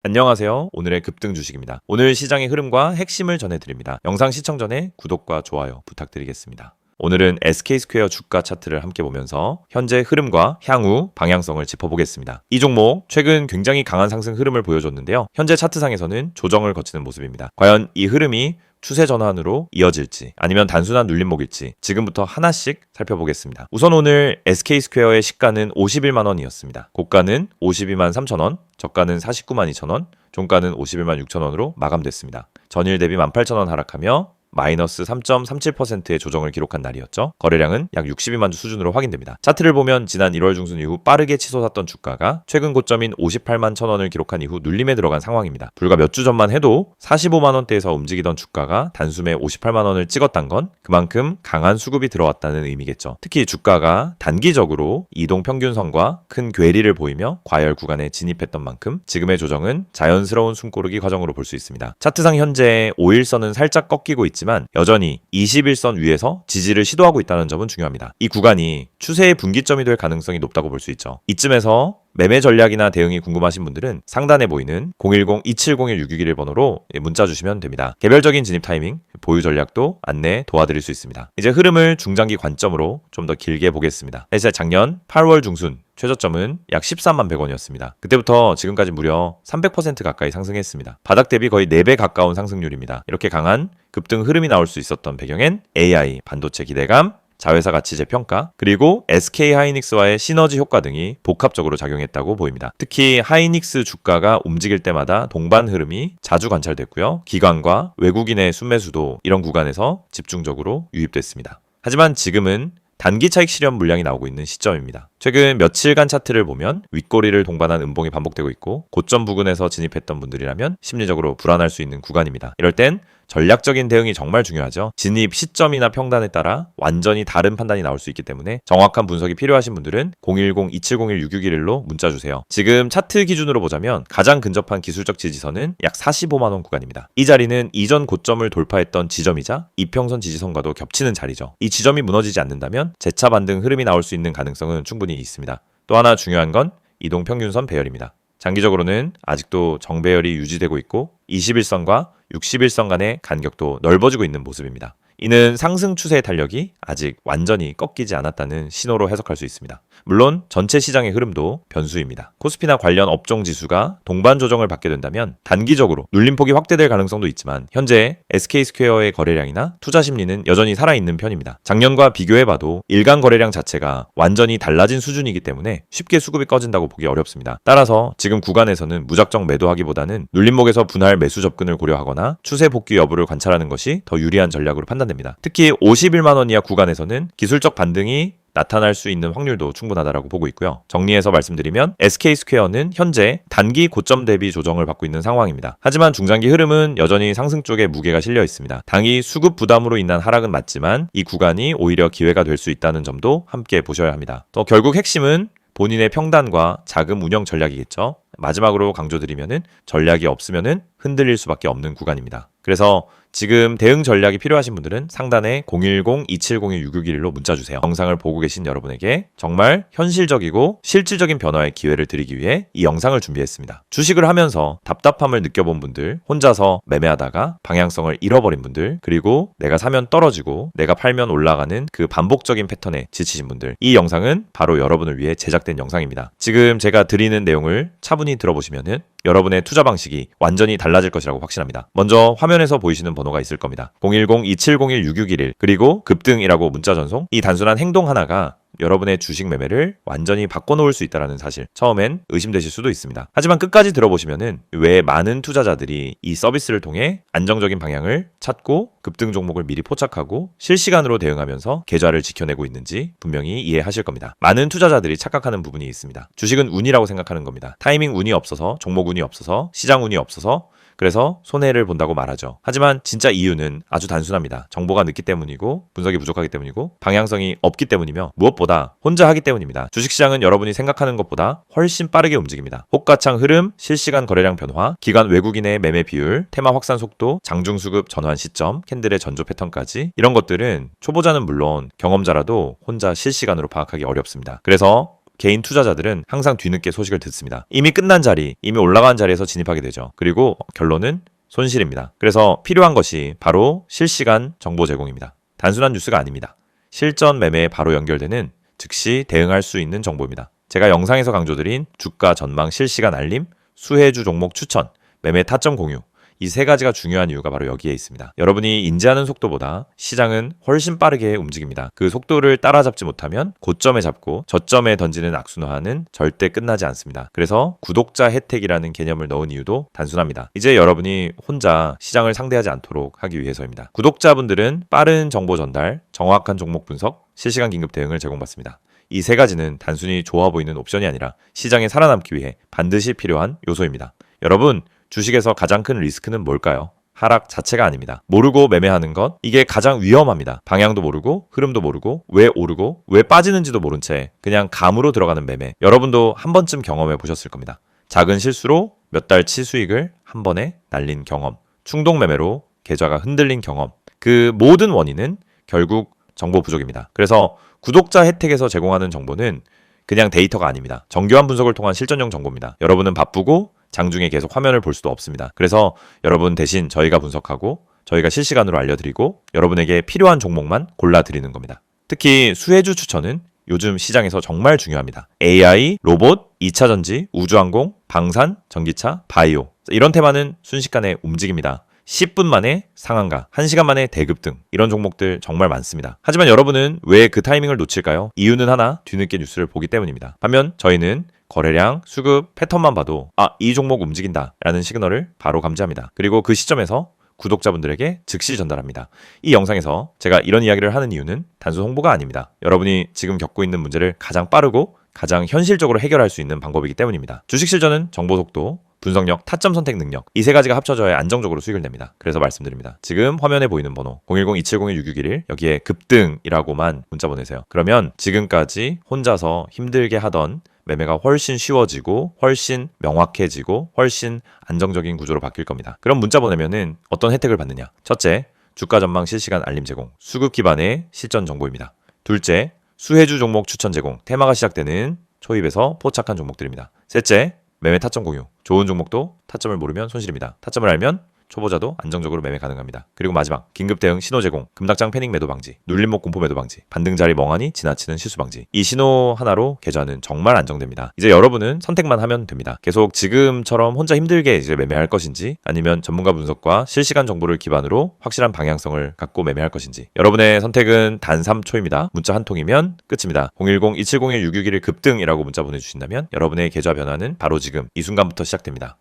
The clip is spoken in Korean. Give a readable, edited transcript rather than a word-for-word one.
안녕하세요. 오늘의 급등 주식입니다. 오늘 시장의 흐름과 핵심을 전해드립니다. 영상 시청 전에 구독과 좋아요 부탁드리겠습니다. 오늘은 SK스퀘어 주가 차트를 함께 보면서 현재 흐름과 향후 방향성을 짚어보겠습니다. 이 종목 최근 굉장히 강한 상승 흐름을 보여줬는데요. 현재 차트상에서는 조정을 거치는 모습입니다. 과연 이 흐름이 추세 전환으로 이어질지 아니면 단순한 눌림목일지 지금부터 하나씩 살펴보겠습니다. 우선 오늘 SK스퀘어의 시가는 51만 원이었습니다. 고가는 52만 3천 원, 저가는 49만 2천 원, 종가는 51만 6천 원으로 마감됐습니다. 전일 대비 18,000원 하락하며 마이너스 3.37%의 조정을 기록한 날이었죠. 거래량은 약 62만 주 수준으로 확인됩니다. 차트를 보면 지난 1월 중순 이후 빠르게 치솟았던 주가가 최근 고점인 58만 1,000원을 기록한 이후 눌림에 들어간 상황입니다. 불과 몇 주 전만 해도 45만 원대에서 움직이던 주가가 단숨에 58만 원을 찍었단 건 그만큼 강한 수급이 들어왔다는 의미겠죠. 특히 주가가 단기적으로 이동 평균선과 큰 괴리를 보이며 과열 구간에 진입했던 만큼 지금의 조정은 자연스러운 숨고르기 과정으로 볼 수 있습니다. 차트상 현재 5일선은 살짝 꺾이고 있지만 여전히 21선 위에서 지지를 시도하고 있다는 점은 중요합니다. 이 구간이 추세의 분기점이 될 가능성이 높다고 볼 수 있죠. 이쯤에서 매매 전략이나 대응이 궁금하신 분들은 상단에 보이는 010-2701-661 번호로 문자 주시면 됩니다. 개별적인 진입 타이밍, 보유 전략도 안내 도와드릴 수 있습니다. 이제 흐름을 중장기 관점으로 좀 더 길게 보겠습니다. 사실 작년 8월 중순 최저점은 약 13만 100원이었습니다. 그때부터 지금까지 무려 300% 가까이 상승했습니다. 바닥 대비 거의 4배 가까운 상승률입니다. 이렇게 강한 급등 흐름이 나올 수 있었던 배경엔 AI, 반도체 기대감, 자회사 가치 재평가, 그리고 SK 하이닉스와의 시너지 효과 등이 복합적으로 작용했다고 보입니다. 특히 하이닉스 주가가 움직일 때마다 동반 흐름이 자주 관찰됐고요. 기관과 외국인의 순매수도 이런 구간에서 집중적으로 유입됐습니다. 하지만 지금은 단기 차익 실현 물량이 나오고 있는 시점입니다. 최근 며칠간 차트를 보면 윗꼬리를 동반한 음봉이 반복되고 있고 고점 부근에서 진입했던 분들이라면 심리적으로 불안할 수 있는 구간입니다. 이럴 땐 전략적인 대응이 정말 중요하죠. 진입 시점이나 평단에 따라 완전히 다른 판단이 나올 수 있기 때문에 정확한 분석이 필요하신 분들은 010-2701-661로 문자 주세요. 지금 차트 기준으로 보자면 가장 근접한 기술적 지지선은 약 45만 원 구간입니다. 이 자리는 이전 고점을 돌파했던 지점이자 이평선 지지선과도 겹치는 자리죠. 이 지점이 무너지지 않는다면 재차 반등 흐름이 나올 수 있는 가능성은 충분히 있습니다. 또 하나 중요한 건 이동평균선 배열입니다. 장기적으로는 아직도 정배열이 유지되고 있고 21선과 61선 간의 간격도 넓어지고 있는 모습입니다. 이는 상승 추세의 탄력이 아직 완전히 꺾이지 않았다는 신호로 해석할 수 있습니다. 물론 전체 시장의 흐름도 변수입니다. 코스피나 관련 업종 지수가 동반 조정을 받게 된다면 단기적으로 눌림폭이 확대될 가능성도 있지만 현재 SK스퀘어의 거래량이나 투자 심리는 여전히 살아있는 편입니다. 작년과 비교해봐도 일간 거래량 자체가 완전히 달라진 수준이기 때문에 쉽게 수급이 꺼진다고 보기 어렵습니다. 따라서 지금 구간에서는 무작정 매도하기보다는 눌림목에서 분할 매수 접근을 고려하거나 추세 복귀 여부를 관찰하는 것이 더 유리한 전략으로 판단됩니다. 특히 51만 원 이하 구간에서는 기술적 반등이 나타날 수 있는 확률도 충분하다고 보고 있고요. 정리해서 말씀드리면 SK스퀘어는 현재 단기 고점 대비 조정을 받고 있는 상황입니다. 하지만 중장기 흐름은 여전히 상승 쪽에 무게가 실려 있습니다. 당이 수급 부담으로 인한 하락은 맞지만 이 구간이 오히려 기회가 될 수 있다는 점도 함께 보셔야 합니다. 또 결국 핵심은 본인의 평단과 자금 운영 전략이겠죠. 마지막으로 강조드리면은 전략이 없으면은 흔들릴 수밖에 없는 구간입니다. 그래서 지금 대응 전략이 필요하신 분들은 상단에 010-2701-661로 문자 주세요. 영상을 보고 계신 여러분에게 정말 현실적이고 실질적인 변화의 기회를 드리기 위해 이 영상을 준비했습니다. 주식을 하면서 답답함을 느껴본 분들, 혼자서 매매하다가 방향성을 잃어버린 분들, 그리고 내가 사면 떨어지고 내가 팔면 올라가는 그 반복적인 패턴에 지치신 분들, 이 영상은 바로 여러분을 위해 제작된 영상입니다. 지금 제가 드리는 내용을 차분히 들어보시면은 여러분의 투자 방식이 완전히 달라질 것이라고 확신합니다. 먼저 화면에서 보이시는 번호가 있을 겁니다. 010-2701-6611 그리고 급등이라고 문자 전송. 이 단순한 행동 하나가 여러분의 주식 매매를 완전히 바꿔놓을 수 있다는 사실, 처음엔 의심되실 수도 있습니다. 하지만 끝까지 들어보시면은 왜 많은 투자자들이 이 서비스를 통해 안정적인 방향을 찾고 급등 종목을 미리 포착하고 실시간으로 대응하면서 계좌를 지켜내고 있는지 분명히 이해하실 겁니다. 많은 투자자들이 착각하는 부분이 있습니다. 주식은 운이라고 생각하는 겁니다. 타이밍 운이 없어서, 종목 운이 없어서, 시장 운이 없어서 그래서 손해를 본다고 말하죠. 하지만 진짜 이유는 아주 단순합니다. 정보가 늦기 때문이고 분석이 부족하기 때문이고 방향성이 없기 때문이며 무엇보다 혼자 하기 때문입니다. 주식시장은 여러분이 생각하는 것보다 훨씬 빠르게 움직입니다. 호가창 흐름, 실시간 거래량 변화, 기관 외국인의 매매 비율, 테마 확산 속도, 장중수급 전환 시점, 캔들의 전조 패턴까지 이런 것들은 초보자는 물론 경험자라도 혼자 실시간으로 파악하기 어렵습니다. 그래서 개인 투자자들은 항상 뒤늦게 소식을 듣습니다. 이미 끝난 자리, 이미 올라간 자리에서 진입하게 되죠. 그리고 결론은 손실입니다. 그래서 필요한 것이 바로 실시간 정보 제공입니다. 단순한 뉴스가 아닙니다. 실전 매매에 바로 연결되는 즉시 대응할 수 있는 정보입니다. 제가 영상에서 강조드린 주가 전망 실시간 알림, 수혜주 종목 추천, 매매 타점 공유, 이 세 가지가 중요한 이유가 바로 여기에 있습니다. 여러분이 인지하는 속도보다 시장은 훨씬 빠르게 움직입니다. 그 속도를 따라잡지 못하면 고점에 잡고 저점에 던지는 악순환은 절대 끝나지 않습니다. 그래서 구독자 혜택이라는 개념을 넣은 이유도 단순합니다. 이제 여러분이 혼자 시장을 상대하지 않도록 하기 위해서입니다. 구독자분들은 빠른 정보 전달, 정확한 종목 분석, 실시간 긴급 대응을 제공받습니다. 이 세 가지는 단순히 좋아 보이는 옵션이 아니라 시장에 살아남기 위해 반드시 필요한 요소입니다. 여러분, 주식에서 가장 큰 리스크는 뭘까요? 하락 자체가 아닙니다. 모르고 매매하는 것, 이게 가장 위험합니다. 방향도 모르고, 흐름도 모르고, 왜 오르고, 왜 빠지는지도 모른 채 그냥 감으로 들어가는 매매. 여러분도 한 번쯤 경험해 보셨을 겁니다. 작은 실수로 몇 달치 수익을 한 번에 날린 경험, 충동 매매로 계좌가 흔들린 경험. 그 모든 원인은 결국 정보 부족입니다. 그래서 구독자 혜택에서 제공하는 정보는 그냥 데이터가 아닙니다. 정교한 분석을 통한 실전용 정보입니다. 여러분은 바쁘고 장중에 계속 화면을 볼 수도 없습니다. 그래서 여러분 대신 저희가 분석하고 저희가 실시간으로 알려드리고 여러분에게 필요한 종목만 골라드리는 겁니다. 특히 수혜주 추천은 요즘 시장에서 정말 중요합니다. AI, 로봇, 2차전지, 우주항공, 방산, 전기차, 바이오 이런 테마는 순식간에 움직입니다. 10분 만에 상한가, 1시간 만에 대급 등 이런 종목들 정말 많습니다. 하지만 여러분은 왜 그 타이밍을 놓칠까요? 이유는 하나, 뒤늦게 뉴스를 보기 때문입니다. 반면 저희는 거래량, 수급, 패턴만 봐도 이 종목 움직인다 라는 시그널을 바로 감지합니다. 그리고 그 시점에서 구독자분들에게 즉시 전달합니다. 이 영상에서 제가 이런 이야기를 하는 이유는 단순 홍보가 아닙니다. 여러분이 지금 겪고 있는 문제를 가장 빠르고 가장 현실적으로 해결할 수 있는 방법이기 때문입니다. 주식 실전은 정보 속도, 분석력, 타점 선택 능력 이 세 가지가 합쳐져야 안정적으로 수익을 냅니다. 그래서 말씀드립니다. 지금 화면에 보이는 번호 010-2701-6611 여기에 급등이라고만 문자 보내세요. 그러면 지금까지 혼자서 힘들게 하던 매매가 훨씬 쉬워지고 훨씬 명확해지고 훨씬 안정적인 구조로 바뀔 겁니다. 그럼 문자 보내면은 어떤 혜택을 받느냐? 첫째, 주가 전망 실시간 알림 제공, 수급 기반의 실전 정보입니다. 둘째, 수혜주 종목 추천 제공, 테마가 시작되는 초입에서 포착한 종목들입니다. 셋째, 매매 타점 공유, 좋은 종목도 타점을 모르면 손실입니다. 타점을 알면 초보자도 안정적으로 매매 가능합니다. 그리고 마지막, 긴급 대응 신호 제공, 급락장 패닉 매도 방지, 눌림목 공포 매도 방지, 반등 자리 멍하니 지나치는 실수 방지. 이 신호 하나로 계좌는 정말 안정됩니다. 이제 여러분은 선택만 하면 됩니다. 계속 지금처럼 혼자 힘들게 이제 매매할 것인지 아니면 전문가 분석과 실시간 정보를 기반으로 확실한 방향성을 갖고 매매할 것인지. 여러분의 선택은 단 3초입니다. 문자 한 통이면 끝입니다. 010-2701-6611 급등이라고 문자 보내주신다면 여러분의 계좌 변화는 바로 지금 이 순간부터 시작됩니다.